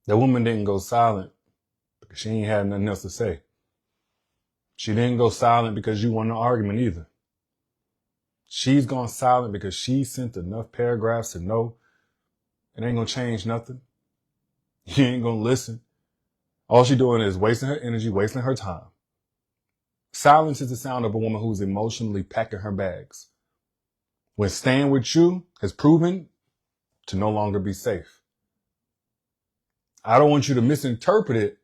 That woman didn't go silent because she ain't had nothing else to say. She didn't go silent because you won the argument either. She's gone silent because she sent enough paragraphs to know it ain't gonna change nothing. You ain't gonna listen. All she doing is wasting her energy, wasting her time. Silence is the sound of a woman who's emotionally packing her bags, when staying with you has proven to no longer be safe. I don't want you to misinterpret it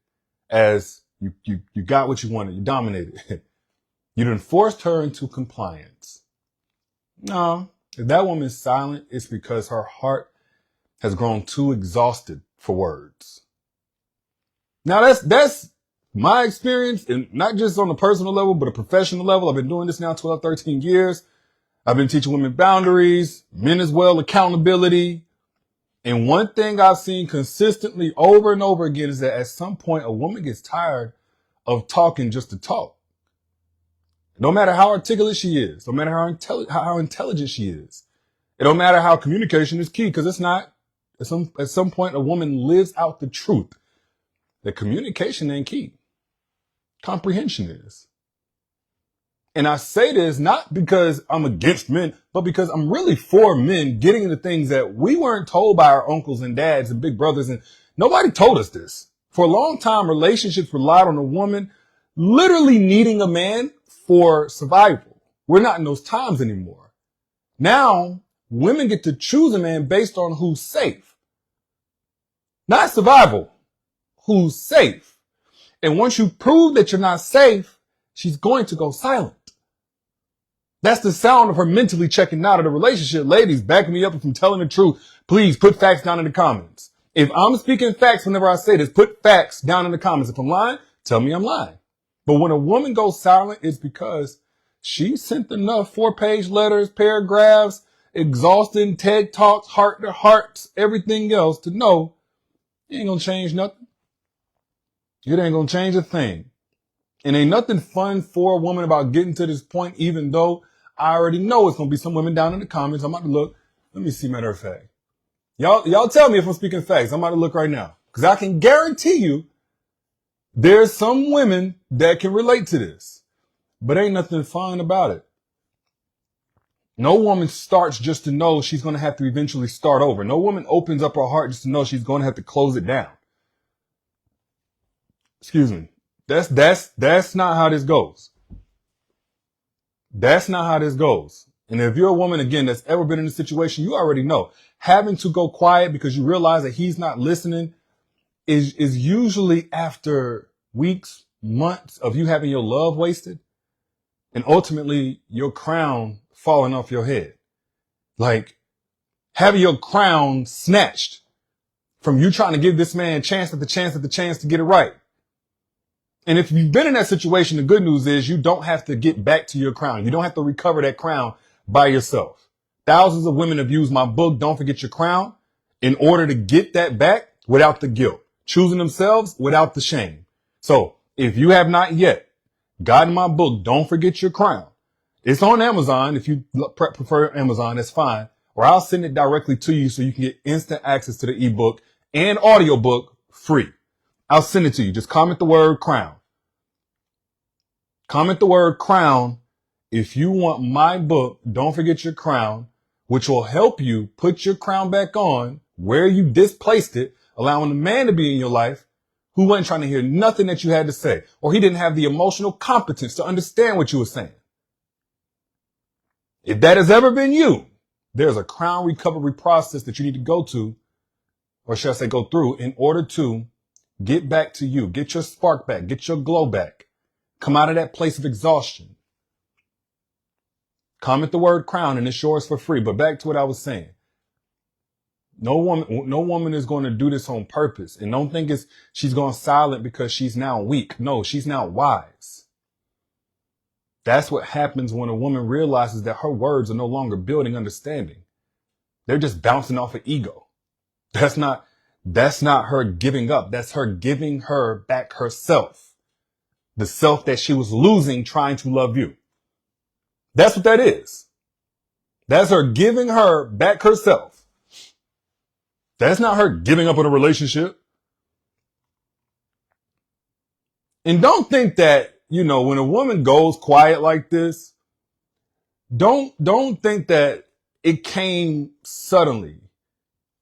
as you got what you wanted, you dominated. You done forced her into compliance. No, if that woman's silent, it's because her heart has grown too exhausted for words. Now that's my experience, and not just on a personal level, but a professional level. I've been doing this now 12, 13 years. I've been teaching women boundaries, men as well, accountability. And one thing I've seen consistently over and over again is that at some point a woman gets tired of talking just to talk. No matter how articulate she is, no matter how intelligent she is, it don't matter how communication is key, because it's not. At some point, a woman lives out the truth that communication ain't key. Comprehension is. And I say this not because I'm against men, but because I'm really for men getting into things that we weren't told by our uncles and dads and big brothers. And nobody told us this. For a long time, relationships relied on a woman literally needing a man for survival. We're not in those times anymore. Now, women get to choose a man based on who's safe. Not survival, who's safe. And once you prove that you're not safe, she's going to go silent. That's the sound of her mentally checking out of the relationship. Ladies, back me up if I'm telling the truth. Please put facts down in the comments. If I'm speaking facts whenever I say this, put facts down in the comments. If I'm lying, tell me I'm lying. But when a woman goes silent, it's because she sent enough 4-page letters, paragraphs, exhausting TED Talks, heart to hearts, everything else to know it ain't gonna change nothing. It ain't gonna change a thing. And ain't nothing fun for a woman about getting to this point, even though I already know it's gonna be some women down in the comments. I'm about to look. Let me see, matter of fact. Y'all tell me if I'm speaking facts. I'm about to look right now. Because I can guarantee you there's some women that can relate to this. But ain't nothing fun about it. No woman starts just to know she's going to have to eventually start over. No woman opens up her heart just to know she's going to have to close it down. Excuse me. That's not how this goes. That's not how this goes. And if you're a woman, again, that's ever been in a situation, you already know. Having to go quiet because you realize that he's not listening is usually after weeks, months of you having your love wasted and ultimately your crown falling off your head. Like having your crown snatched from you trying to give this man chance after chance after chance to get it right. And if you've been in that situation, the good news is you don't have to get back to your crown. You don't have to recover that crown by yourself. Thousands of women have used my book, Don't Forget Your Crown, in order to get that back without the guilt, choosing themselves without the shame. So if you have not yet gotten my book, Don't Forget Your Crown, it's on Amazon. If you prefer Amazon, that's fine. Or I'll send it directly to you so you can get instant access to the ebook and audiobook free. I'll send it to you. Just comment the word crown. Comment the word crown if you want my book, Don't Forget Your Crown, which will help you put your crown back on where you displaced it, allowing the man to be in your life who wasn't trying to hear nothing that you had to say, or he didn't have the emotional competence to understand what you were saying. If that has ever been you, there's a crown recovery process that you need to go to, or should I say go through, in order to get back to you, get your spark back, get your glow back, come out of that place of exhaustion. Comment the word crown and it's yours for free. But back to what I was saying. No woman is going to do this on purpose. And don't think she's gone silent because she's now weak. No, she's now wise. That's what happens when a woman realizes that her words are no longer building understanding. They're just bouncing off of ego. That's not her giving up. That's her giving her back herself. The self that she was losing trying to love you. That's what that is. That's her giving her back herself. That's not her giving up on a relationship. And don't think that, when a woman goes quiet like this, don't think that it came suddenly,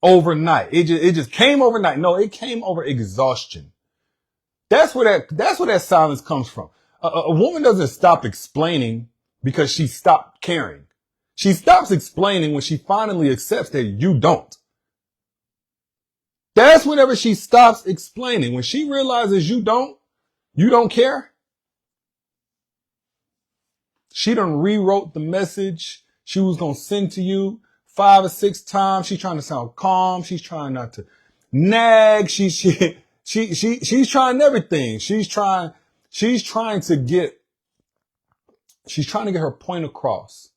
overnight. It just came overnight. No, it came over exhaustion. That's where that silence comes from. A woman doesn't stop explaining because she stopped caring. She stops explaining when she finally accepts that you don't. That's whenever she stops explaining. When she realizes you don't care, she done rewrote the message she was going to send to you 5 or 6 times. She's trying to sound calm. She's trying not to nag. She's trying everything. She's trying to get her point across.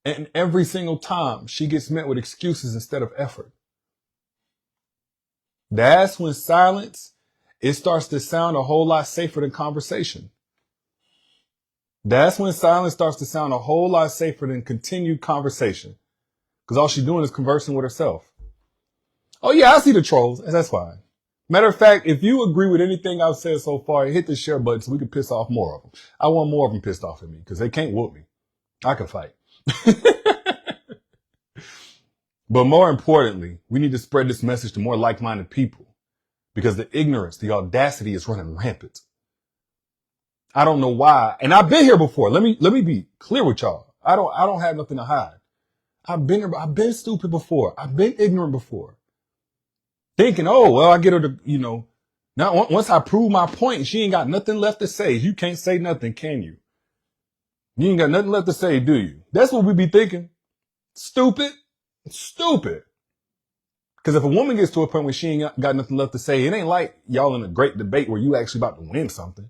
And every single time she gets met with excuses instead of effort. That's when silence, it starts to sound a whole lot safer than conversation. That's when silence starts to sound a whole lot safer than continued conversation. Because all she's doing is conversing with herself. Oh yeah, I see the trolls. That's fine. Matter of fact, if you agree with anything I've said so far, hit the share button so we can piss off more of them. I want more of them pissed off at me because they can't whoop me. I can fight. But more importantly, we need to spread this message to more like-minded people because the ignorance, the audacity is running rampant. I don't know why. And I've been here before. Let me be clear with y'all. I don't have nothing to hide. I've been stupid before. I've been ignorant before. Thinking, oh, well, I get her to, now once I prove my point, she ain't got nothing left to say. You can't say nothing, can you? You ain't got nothing left to say, do you? That's what we be thinking. Stupid. Because if a woman gets to a point where she ain't got nothing left to say, it ain't like y'all in a great debate where you actually about to win something.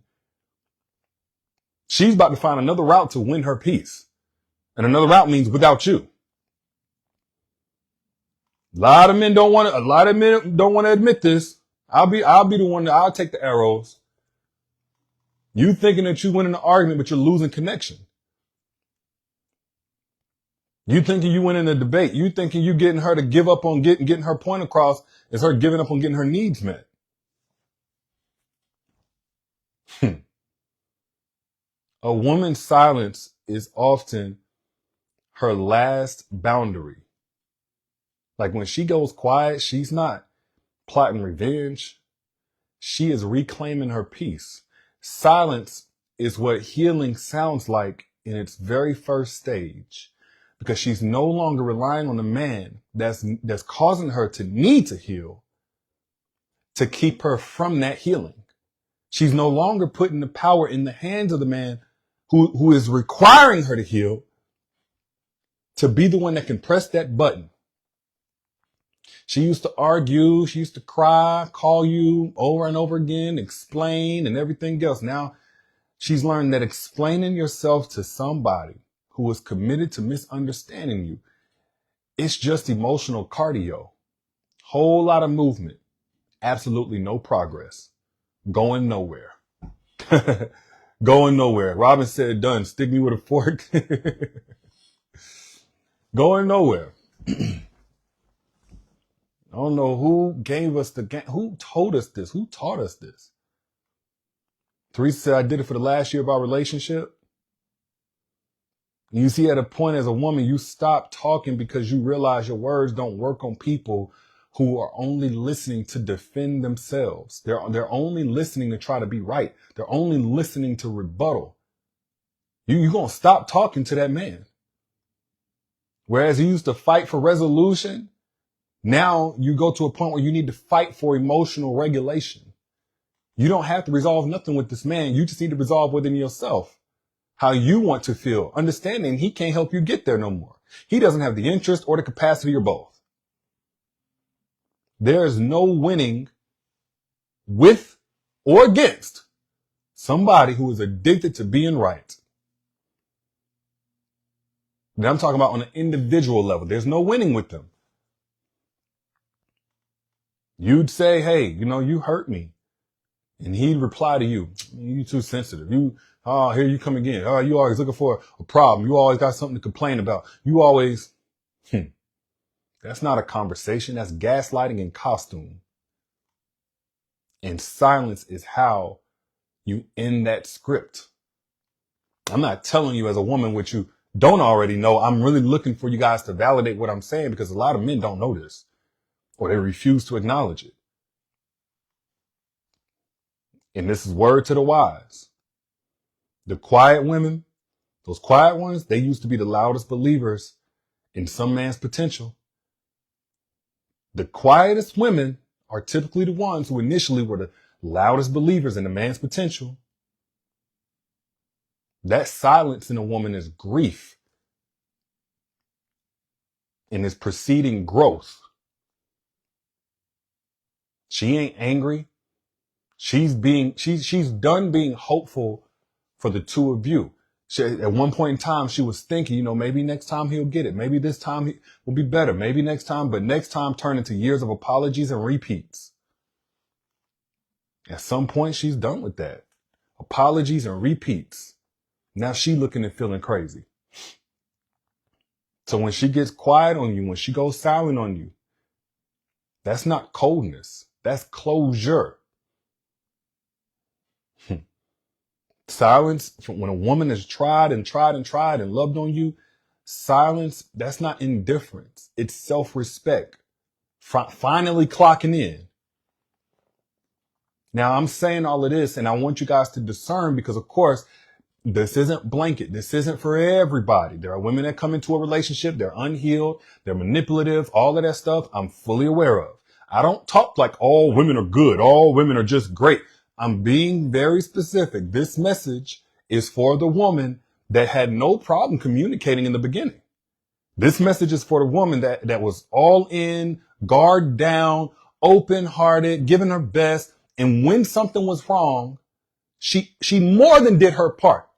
She's about to find another route to win her peace. And another route means without you. A lot of men don't want to admit this. I'll be the one I'll take the arrows. You thinking that you winning the argument, but you're losing connection. You thinking you winning the debate. You thinking you getting her to give up on getting her point across is her giving up on getting her needs met. A woman's silence is often her last boundary. Like when she goes quiet, she's not plotting revenge. She is reclaiming her peace. Silence is what healing sounds like in its very first stage because she's no longer relying on the man that's causing her to need to heal to keep her from that healing. She's no longer putting the power in the hands of the man who is requiring her to heal to be the one that can press that button. She used to argue, she used to cry, call you over and over again, explain and everything else. Now she's learned that explaining yourself to somebody who is committed to misunderstanding you, it's just emotional cardio. Whole lot of movement, absolutely no progress, going nowhere. Going nowhere. Robin said, done, stick me with a fork. Going nowhere. I don't know who gave us who told us this, who taught us this. Teresa said, I did it for the last year of our relationship. You see, at a point as a woman, you stop talking because you realize your words don't work on people who are only listening to defend themselves. They're only listening to try to be right. They're only listening to rebuttal. You're going to stop talking to that man. Whereas you used to fight for resolution, now you go to a point where you need to fight for emotional regulation. You don't have to resolve nothing with this man. You just need to resolve within yourself how you want to feel, understanding he can't help you get there no more. He doesn't have the interest or the capacity or both. There's no winning with or against somebody who is addicted to being right. Now I'm talking about on an individual level. There's no winning with them. You'd say, hey, you hurt me. And he'd reply to you, you too sensitive. Here you come again. Oh, you always looking for a problem. You always got something to complain about. You always, that's not a conversation. That's gaslighting in costume. And silence is how you in that script. I'm not telling you as a woman what you don't already know. I'm really looking for you guys to validate what I'm saying, because a lot of men don't know this, or they refuse to acknowledge it. And this is word to the wise. The quiet women, those quiet ones, they used to be the loudest believers in some man's potential. The quietest women are typically the ones who initially were the loudest believers in a man's potential. That silence in a woman is grief and is preceding growth. She ain't angry. She's done being hopeful for the two of you. At one point in time, she was thinking, maybe next time he'll get it. Maybe this time he will be better. Maybe next time, but next time turned into years of apologies and repeats. At some point, she's done with that. Apologies and repeats. Now she looking and feeling crazy. So when she gets quiet on you, when she goes silent on you, that's not coldness. That's closure. Silence, when a woman has tried and loved on you, silence, that's not indifference. It's self-respect. Finally clocking in. Now, I'm saying all of this, and I want you guys to discern, because, of course, this isn't blanket. This isn't for everybody. There are women that come into a relationship, they're unhealed, they're manipulative, all of that stuff I'm fully aware of. I don't talk like all women are good, all women are just great. I'm being very specific. This message is for the woman that had no problem communicating in the beginning. This message is for the woman that was all in, guard down, open-hearted, giving her best. And when something was wrong, she more than did her part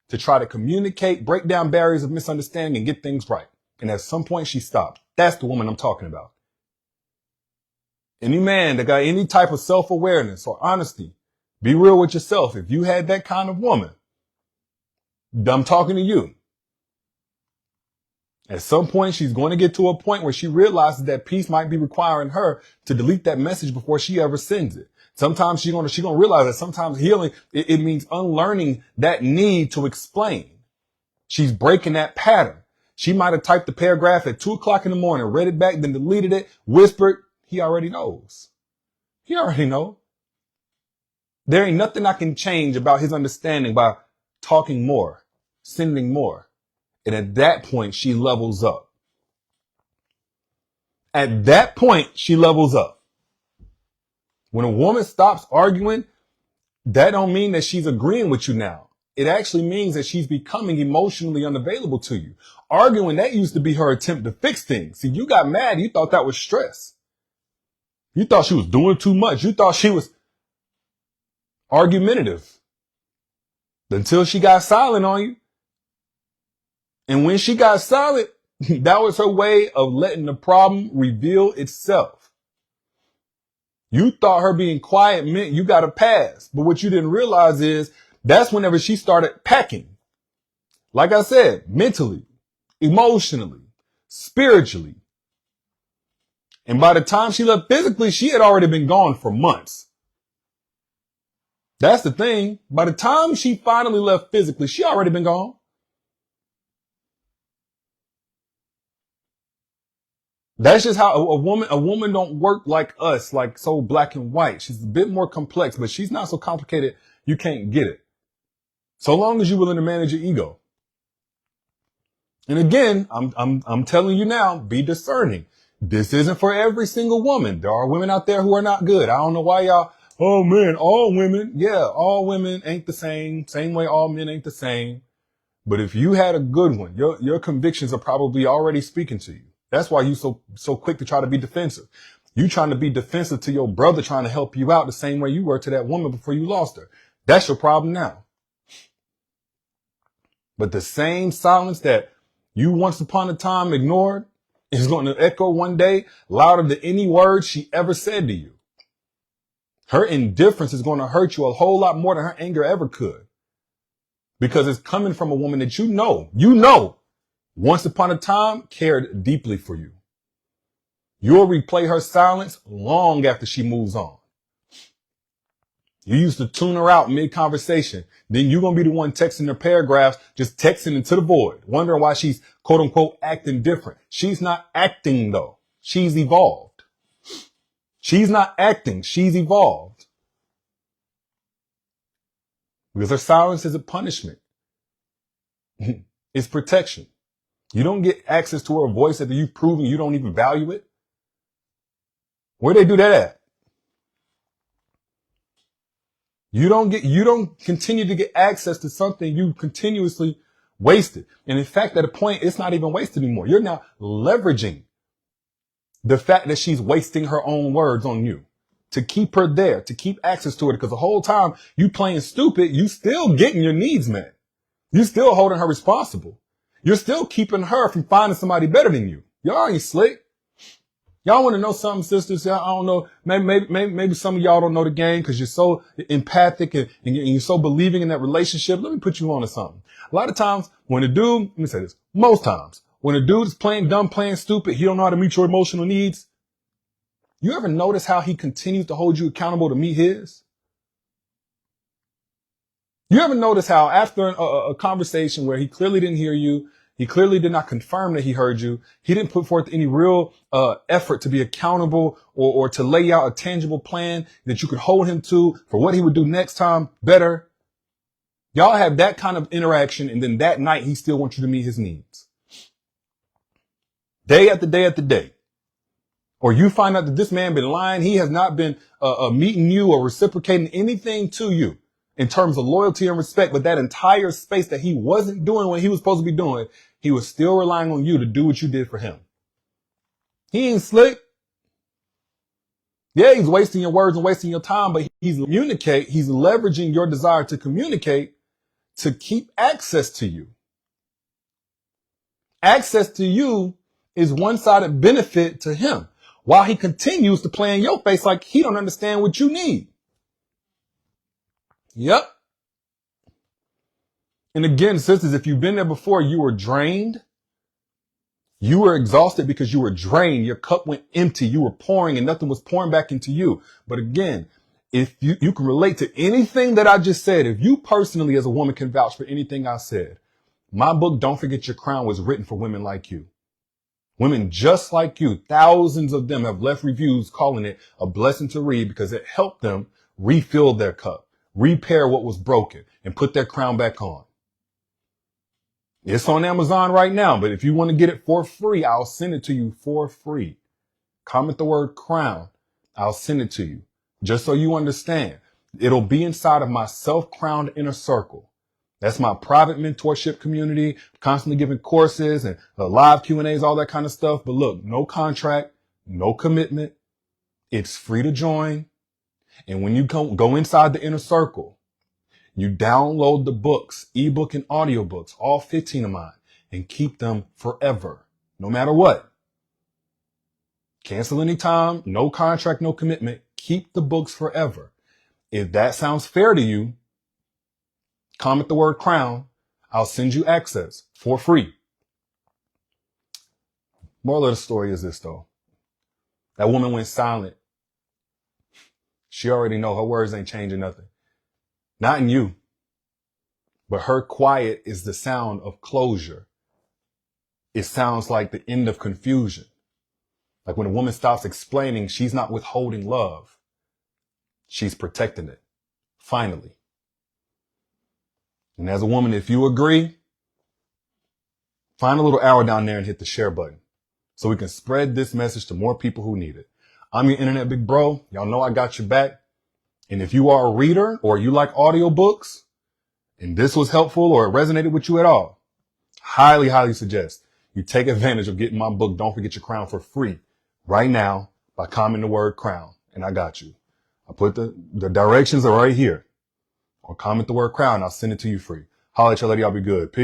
to try to communicate, break down barriers of misunderstanding, and get things right. And at some point, she stopped. That's the woman I'm talking about. Any man that got any type of self-awareness or honesty, be real with yourself. If you had that kind of woman, I'm talking to you. At some point, she's going to get to a point where she realizes that peace might be requiring her to delete that message before she ever sends it. Sometimes she's gonna realize that sometimes healing, it means unlearning that need to explain. She's breaking that pattern. She might have typed the paragraph at 2:00 in the morning, read it back, then deleted it, whispered. He already knows. He already knows. There ain't nothing I can change about his understanding by talking more, sending more. And at that point, she levels up. At that point, she levels up. When a woman stops arguing, that don't mean that she's agreeing with you now. It actually means that she's becoming emotionally unavailable to you. Arguing, that used to be her attempt to fix things. See, you got mad. You thought that was stress. You thought she was doing too much. You thought she was argumentative until she got silent on you. And when she got silent, that was her way of letting the problem reveal itself. You thought her being quiet meant you got a pass. But what you didn't realize is that's whenever she started packing. Like I said, mentally, emotionally, spiritually. And by the time she left physically, she had already been gone for months. That's the thing. By the time she finally left physically, she already been gone. That's just how a woman don't work like us, like so black and white. She's a bit more complex, but she's not so complicated you can't get it. So long as you're willing to manage your ego. And again, I'm telling you now, be discerning. This isn't for every single woman. There are women out there who are not good. I don't know why y'all, oh man, all women. Yeah, all women ain't the same. Same way all men ain't the same. But if you had a good one, your convictions are probably already speaking to you. That's why you so quick to try to be defensive. You trying to be defensive to your brother trying to help you out the same way you were to that woman before you lost her. That's your problem now. But the same silence that you once upon a time ignored is going to echo one day louder than any word she ever said to you. Her indifference is going to hurt you a whole lot more than her anger ever could. Because it's coming from a woman that you know, once upon a time cared deeply for you. You'll replay her silence long after she moves on. You used to tune her out mid-conversation. Then you're going to be the one texting her paragraphs, just texting into the void, wondering why she's, quote unquote, acting different. She's not acting, though. She's evolved. She's not acting. She's evolved. Because her silence is a punishment. It's protection. You don't get access to her voice after you've proven you don't even value it. Where they do that at? You don't continue to get access to something you continuously wasted. And in fact, at a point, it's not even wasted anymore. You're now leveraging the fact that she's wasting her own words on you to keep her there, to keep access to it. Because the whole time you playing stupid, you still getting your needs met. You still holding her responsible. You're still keeping her from finding somebody better than you. Y'all ain't slick. Y'all want to know something, sisters? I don't know. Maybe some of y'all don't know the game because you're so empathic and you're so believing in that relationship. Let me put you on to something. A lot of times when a dude, let me say this, most times when a dude is playing dumb, playing stupid, he don't know how to meet your emotional needs. You ever notice how he continues to hold you accountable to meet his? You ever notice how after a conversation where he clearly didn't hear you, he clearly did not confirm that he heard you, he didn't put forth any real effort to be accountable or to lay out a tangible plan that you could hold him to for what he would do next time better? Y'all have that kind of interaction, and then that night he still wants you to meet his needs. Day after day after day. Or you find out that this man been lying, he has not been meeting you or reciprocating anything to you in terms of loyalty and respect, but that entire space that he wasn't doing what he was supposed to be doing, he was still relying on you to do what you did for him. He ain't slick. Yeah, he's wasting your words and wasting your time, but he's leveraging your desire to communicate to keep access to you. Access to you is one-sided benefit to him, while he continues to play in your face like he don't understand what you need. Yep. And again, sisters, if you've been there before, you were drained. You were exhausted because you were drained. Your cup went empty. You were pouring and nothing was pouring back into you. But again, if you can relate to anything that I just said, if you personally as a woman can vouch for anything I said, my book, Don't Forget Your Crown, was written for women like you. Women just like you. Thousands of them have left reviews calling it a blessing to read because it helped them refill their cup, repair what was broken, and put their crown back on. It's on Amazon right now, but if you want to get it for free, I'll send it to you for free. Comment the word crown. I'll send it to you. Just so you understand, it'll be inside of my self-crowned inner circle. That's my private mentorship community, constantly giving courses and live Q&As, all that kind of stuff. But look, no contract, no commitment. It's free to join. And when you go inside the inner circle, you download the books, ebook and audiobooks, all 15 of mine, and keep them forever, no matter what. Cancel anytime, no contract, no commitment. Keep the books forever. If that sounds fair to you, comment the word crown. I'll send you access for free. Moral of the story is this, though. That woman went silent. She already know her words ain't changing nothing. Not in you. But her quiet is the sound of closure. It sounds like the end of confusion. Like when a woman stops explaining, she's not withholding love. She's protecting it. Finally. And as a woman, if you agree, find a little arrow down there and hit the share button so we can spread this message to more people who need it. I'm your internet big bro. Y'all know I got your back. And if you are a reader or you like audiobooks and this was helpful or it resonated with you at all, highly, highly suggest you take advantage of getting my book, Don't Forget Your Crown, for free right now by commenting the word crown. And I got you. I put the directions are right here. Or comment the word crown. I'll send it to you free. Holla at y'all, lady. Y'all be good. Peace.